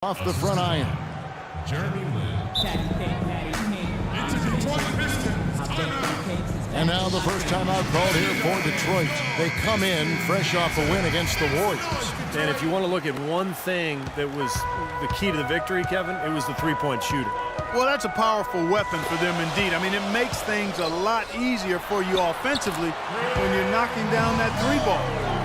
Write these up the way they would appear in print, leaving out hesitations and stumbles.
Off the front iron. Jeremy Lin. Into Detroit Pistons. Timeout. And now the first timeout called here for Detroit. They come in fresh off a win against the Warriors. And if you want to look at one thing that was the key to the victory, Kevin, it was the three-point shooter. Well, that's a powerful weapon for them indeed. I mean, it makes things a lot easier for you offensively when you're knocking down that three ball.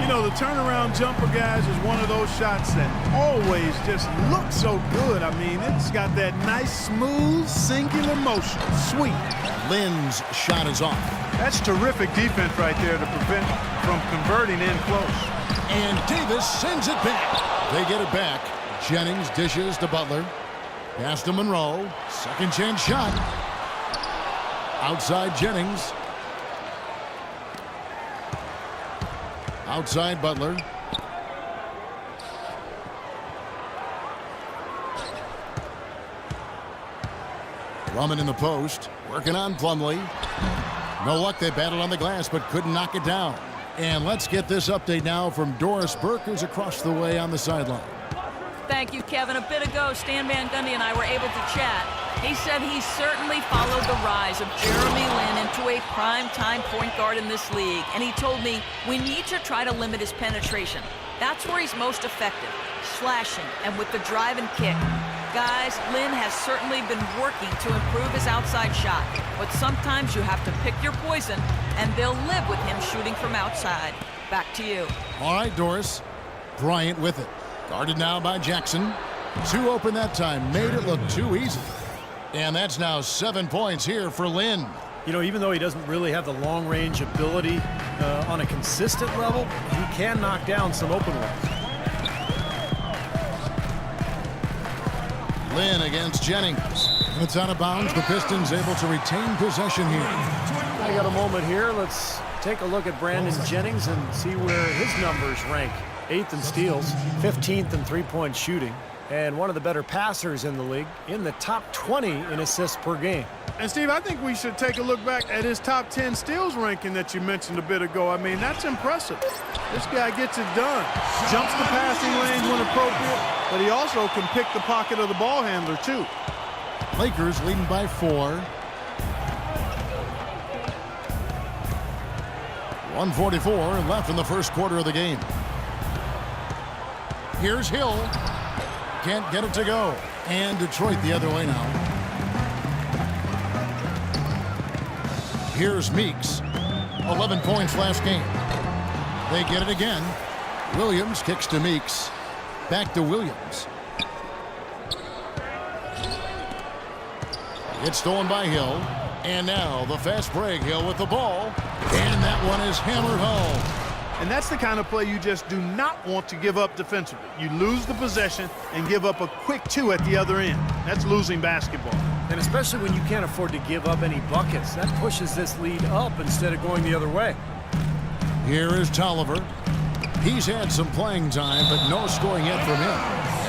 You know, the turnaround jumper, guys, is one of those shots that always just looks so good. I mean, it's got that nice, smooth, singular motion. Sweet. Lin's shot is off. That's terrific defense right there to prevent from converting in close. And Davis sends it back. They get it back. Jennings dishes to Butler. Pass to Monroe. Second chance shot. Outside Jennings. Outside Butler. Drummond in the post. Working on Plumlee. No luck. They battled on the glass but couldn't knock it down. And let's get this update now from Doris Burke, who's across the way on the sideline. Thank you, Kevin. A bit ago, Stan Van Gundy and I were able to chat. He said he certainly followed the rise of Jeremy Lin into a prime-time point guard in this league. And he told me we need to try to limit his penetration. That's where he's most effective, slashing and with the drive and kick. Guys, Lin has certainly been working to improve his outside shot. But sometimes you have to pick your poison, and they'll live with him shooting from outside. Back to you. All right, Doris. Bryant with it. Guarded now by Jackson. Two open that time. Made it look too easy. And that's now 7 points here for Lin. You know, even though he doesn't really have the long-range ability on a consistent level, he can knock down some open ones. Lin against Jennings. It's out of bounds. The Pistons able to retain possession here. I got a moment here. Let's take a look at Brandon Jennings and see where his numbers rank. 8th in steals, 15th in three-point shooting, and one of the better passers in the league, in the top 20 in assists per game. And, Steve, I think we should take a look back at his top 10 steals ranking that you mentioned a bit ago. I mean, that's impressive. This guy gets it done. Jumps the passing lanes when appropriate, but he also can pick the pocket of the ball handler, too. Lakers leading by 4. 1:44 left in the first quarter of the game. Here's Hill. Can't get it to go. And Detroit the other way now. Here's Meeks. 11 points last game. They get it again. Williams kicks to Meeks. Back to Williams. It's stolen by Hill. And now the fast break. Hill with the ball. And that one is hammered home. And that's the kind of play you just do not want to give up defensively. You lose the possession and give up a quick 2 at the other end. That's losing basketball. And especially when you can't afford to give up any buckets, that pushes this lead up instead of going the other way. Here is Tolliver. He's had some playing time, but no scoring yet from him.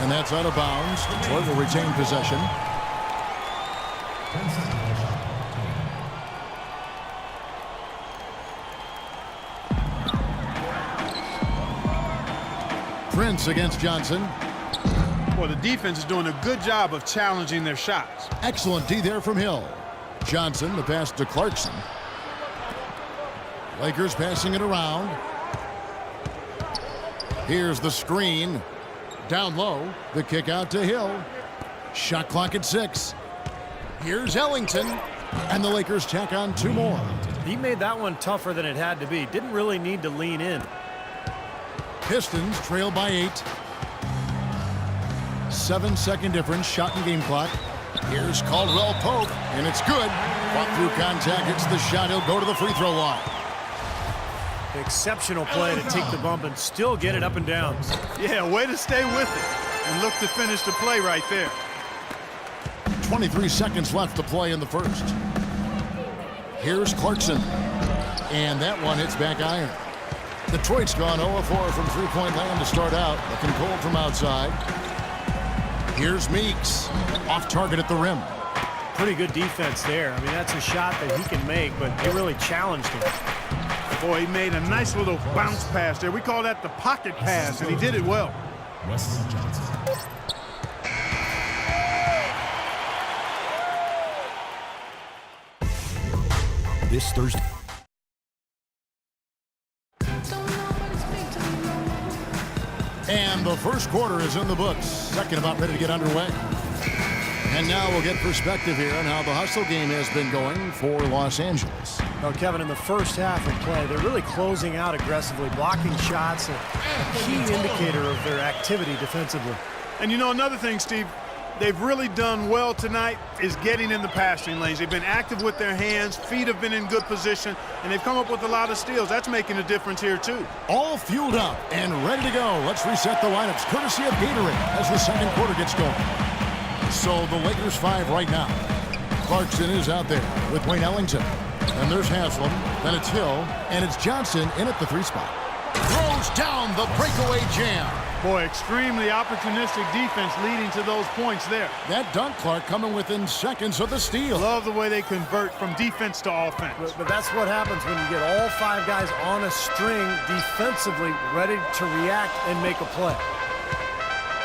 And that's out of bounds. Detroit will retain possession. Prince against Johnson. Well, the defense is doing a good job of challenging their shots. Excellent D there from Hill. Johnson, the pass to Clarkson. Lakers passing it around. Here's the screen. Down low. The kick out to Hill. Shot clock at 6. Here's Ellington. And the Lakers tack on 2 more. He made that one tougher than it had to be. Didn't really need to lean in. Pistons trail by 8. 7-second difference, shot and game clock. Here's Caldwell Pope, and it's good. Fought through contact, hits the shot. He'll go to the free throw line. Exceptional play to take the bump and still get it up and down. Yeah, way to stay with it and look to finish the play right there. 23 seconds left to play in the first. Here's Clarkson, and that one hits back iron. Detroit's gone 0-4 from three-point land to start out. Looking cold from outside. Here's Meeks. Off target at the rim. Pretty good defense there. I mean, that's a shot that he can make, but they really challenged him. Boy, he made a nice little bounce pass there. We call that the pocket pass, and he did it well. Wesley Johnson. this Thursday. And the first quarter is in the books. Second about ready to get underway. And now we'll get perspective here on how the hustle game has been going for Los Angeles. Well, Kevin, in the first half of play, they're really closing out aggressively, blocking shots, a key indicator of their activity defensively. And you know, another thing, Steve, they've really done well tonight is getting in the passing lanes. They've been active with their hands, feet have been in good position, and they've come up with a lot of steals. That's making a difference here, too. All fueled up and ready to go. Let's reset the lineups, courtesy of Gatorade, as the second quarter gets going. So the Lakers 5 right now. Clarkson is out there with Wayne Ellington. And there's Haslam, then it's Hill, and it's Johnson in at the 3 spot. Throws down the breakaway jam. Boy, extremely opportunistic defense leading to those points there. That dunk, Clark, coming within seconds of the steal. Love the way they convert from defense to offense. But that's what happens when you get all 5 guys on a string defensively ready to react and make a play.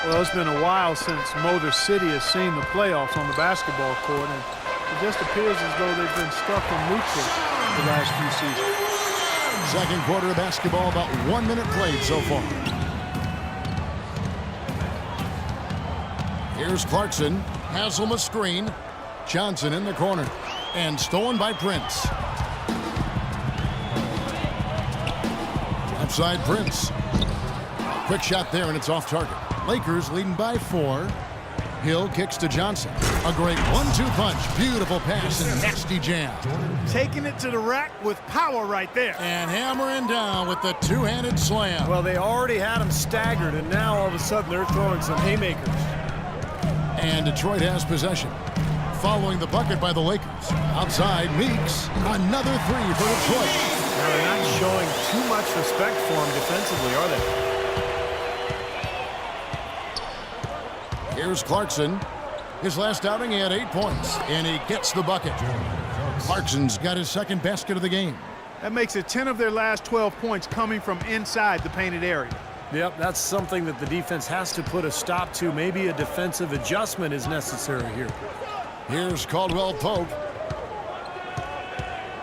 Well, it's been a while since Motor City has seen the playoffs on the basketball court, and it just appears as though they've been stuck in neutral the last few seasons. Second quarter of basketball, about 1 minute played so far. Here's Clarkson, Haslam a screen, Johnson in the corner, and stolen by Prince. Outside Prince. Quick shot there, and it's off target. Lakers leading by 4. Hill kicks to Johnson. A great 1-2 punch. Beautiful pass and nasty jam. Taking it to the rack with power right there. And hammering down with the two-handed slam. Well, they already had him staggered, and now all of a sudden they're throwing some haymakers. And Detroit has possession. Following the bucket by the Lakers. Outside, Meeks. Another 3 for Detroit. They're not showing too much respect for him defensively, are they? Here's Clarkson. His last outing, he had 8 points, and he gets the bucket. Clarkson's got his second basket of the game. That makes it 10 of their last 12 points coming from inside the painted area. Yep, that's something that the defense has to put a stop to. Maybe a defensive adjustment is necessary here. Here's Caldwell Pope.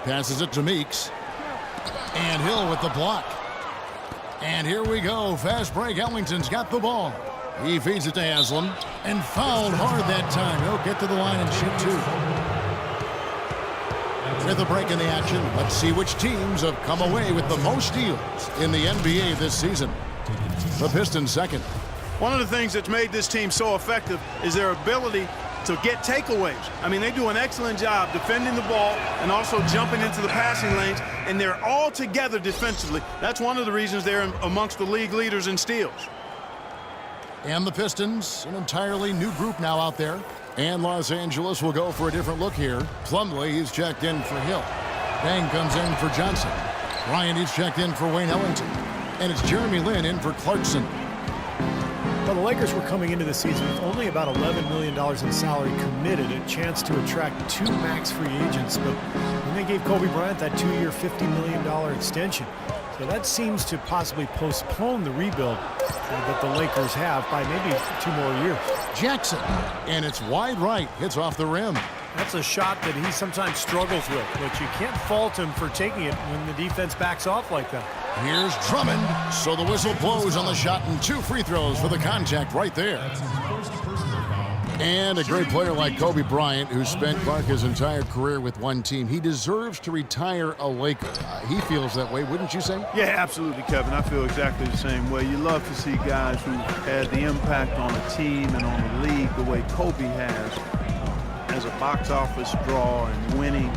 Passes it to Meeks. And Hill with the block. And here we go. Fast break. Ellington's got the ball. He feeds it to Haslam. And fouled hard that time. He'll get to the line and shoot 2. With a break in the action, let's see which teams have come away with the most steals in the NBA this season. The Pistons second. One of the things that's made this team so effective is their ability to get takeaways. I mean, they do an excellent job defending the ball and also jumping into the passing lanes, and they're all together defensively. That's one of the reasons they're amongst the league leaders in steals. And the Pistons, an entirely new group now out there. And Los Angeles will go for a different look here. Plumlee, he's checked in for Hill. Bang comes in for Johnson. Ryan, he's checked in for Wayne Ellington. And it's Jeremy Lin in for Clarkson. Well, the Lakers were coming into the season with only about $11 million in salary committed, a chance to attract 2 max free agents. But when they gave Kobe Bryant that 2-year, $50 million extension. So that seems to possibly postpone the rebuild that the Lakers have by maybe 2 more years. Jackson, and it's wide right, hits off the rim. That's a shot that he sometimes struggles with, but you can't fault him for taking it when the defense backs off like that. Here's Drummond, so the whistle blows on the shot and 2 free throws for the contact right there. And a great player like Kobe Bryant, who spent Clark his entire career with one team, he deserves to retire a Laker. He feels that way, wouldn't you say? Yeah, absolutely, Kevin. I feel exactly the same way. You love to see guys who had the impact on a team and on the league the way Kobe has as a box office draw and winning.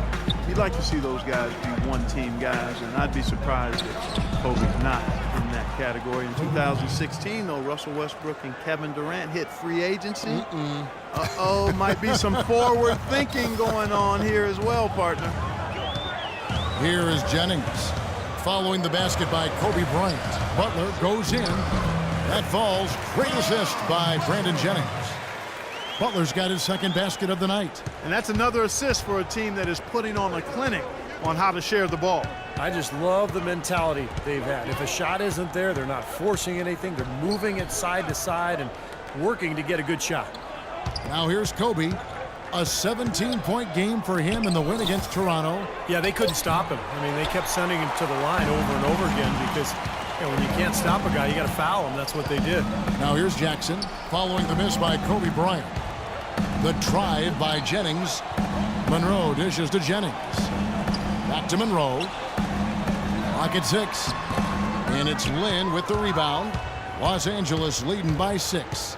You'd like to see those guys be one-team guys, and I'd be surprised if Kobe's not in that category. In 2016, though, Russell Westbrook and Kevin Durant hit free agency. Uh-oh, might be some forward thinking going on here as well, partner. Here is Jennings. Following the basket by Kobe Bryant. Butler goes in. That falls. Great assist by Brandon Jennings. Butler's got his second basket of the night. And that's another assist for a team that is putting on a clinic on how to share the ball. I just love the mentality they've had. If a shot isn't there, they're not forcing anything. They're moving it side to side and working to get a good shot. Now here's Kobe. A 17-point game for him in the win against Toronto. Yeah, they couldn't stop him. I mean, they kept sending him to the line over and over again because when you can't stop a guy, you got to foul him. That's what they did. Now here's Jackson following the miss by Kobe Bryant. The drive by Jennings. Monroe dishes to Jennings. Back to Monroe. Clock at 6. And it's Lynn with the rebound. Los Angeles leading by 6.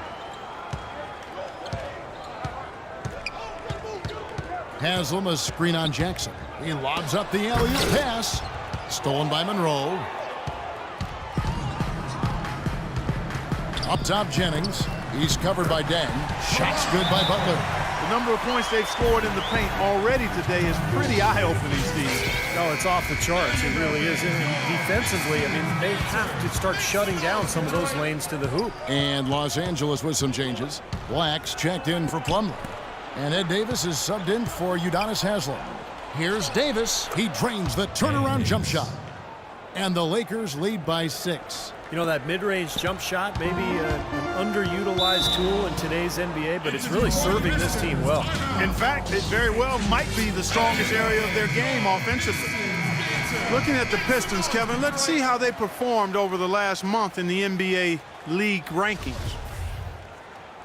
Haslam a screen on Jackson. He lobs up the alley-oop pass. Stolen by Monroe. Up top, Jennings. He's covered by Deng. Shots good by Butler. The number of points they've scored in the paint already today is pretty eye-opening, Steve. No, it's off the charts. It really is. And defensively, I mean, they have to start shutting down some of those lanes to the hoop. And Los Angeles with some changes. Black's checked in for Plumlee. And Ed Davis is subbed in for Udonis Haslem. Here's Davis. He drains the turnaround jump shot. And the Lakers lead by 6. You know, that mid-range jump shot, maybe an underutilized tool in today's NBA, but it's really serving this team well. In fact, it very well might be the strongest area of their game offensively. Looking at the Pistons, Kevin, let's see how they performed over the last month in the NBA league rankings.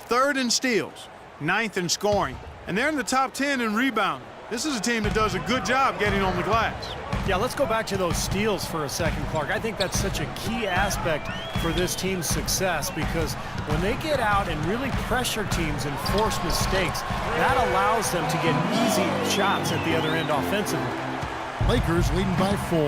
3rd in steals, 9th in scoring, and they're in the top 10 in rebounding. This is a team that does a good job getting on the glass. Yeah, let's go back to those steals for a second, Clark. I think that's such a key aspect for this team's success because when they get out and really pressure teams and force mistakes, that allows them to get easy shots at the other end offensively. Lakers leading by 4.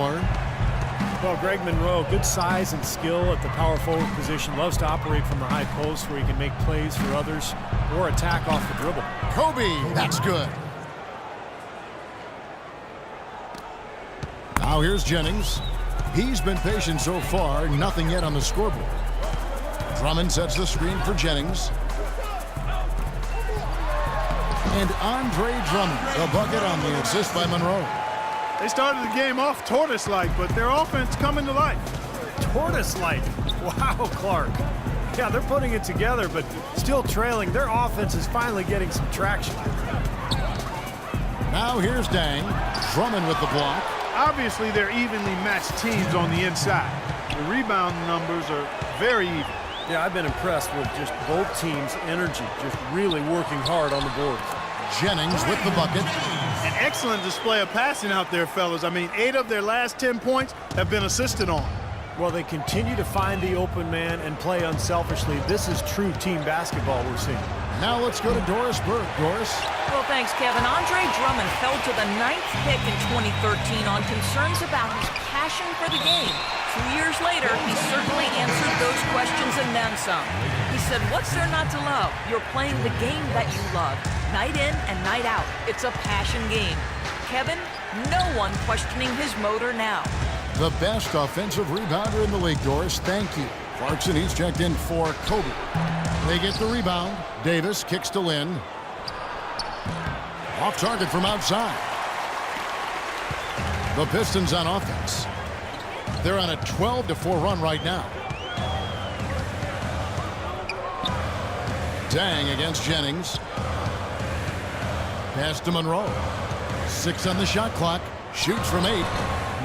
Well, Greg Monroe, good size and skill at the power forward position, loves to operate from the high post where he can make plays for others or attack off the dribble. Kobe, that's good. Now here's Jennings. He's been patient so far, nothing yet on the scoreboard. Drummond sets the screen for Jennings. And Andre Drummond, the bucket on the assist by Monroe. They started the game off tortoise-like, but their offense coming to life. Tortoise-like. Wow, Clark. Yeah, they're putting it together, but still trailing. Their offense is finally getting some traction. Now here's Deng. Drummond with the block. Obviously, they're evenly matched teams on the inside. The rebound numbers are very even. Yeah, I've been impressed with just both teams' energy, just really working hard on the boards. Jennings with the bucket. An excellent display of passing out there, fellas. I mean, 8 of their last 10 points have been assisted on. Well, they continue to find the open man and play unselfishly. This is true team basketball we're seeing. Now let's go to Doris Burke. Doris? Well, thanks, Kevin. Andre Drummond fell to the 9th pick in 2013 on concerns about his passion for the game. 2 years later, he certainly answered those questions and then some. He said, what's there not to love? You're playing the game that you love, night in and night out. It's a passion game. Kevin, no one questioning his motor now. The best offensive rebounder in the league, Doris. Thank you. Clarkson, he's checked in for Kobe. They get the rebound. Davis kicks to Lynn. Off target from outside. The Pistons on offense. They're on a 12-4 run right now. Deng against Jennings. Pass to Monroe. 6 on the shot clock. Shoots from 8.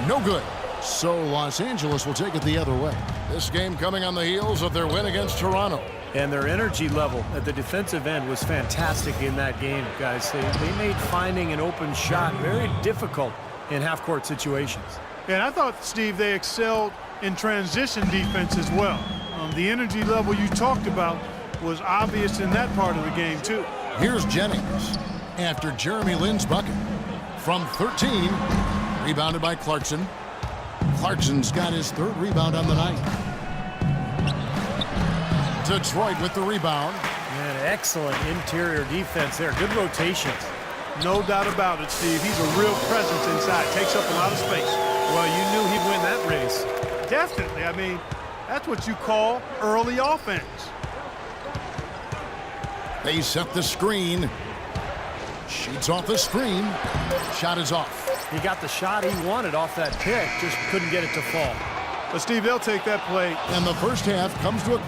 No good. So Los Angeles will take it the other way. This game coming on the heels of their win against Toronto. And their energy level at the defensive end was fantastic in that game, guys. They made finding an open shot very difficult in half-court situations. And I thought, Steve, they excelled in transition defense as well. The energy level you talked about was obvious in that part of the game, too. Here's Jennings after Jeremy Lin's bucket. From 13, rebounded by Clarkson. Clarkson's got his 3rd rebound on the night. Detroit with the rebound. Man, excellent interior defense there. Good rotations. No doubt about it, Steve. He's a real presence inside. Takes up a lot of space. Well, you knew he'd win that race. Definitely. I mean, that's what you call early offense. They set the screen. Shoots off the screen. Shot is off. He got the shot he wanted off that pick, just couldn't get it to fall. But, Steve, they'll take that play. And the first half comes to a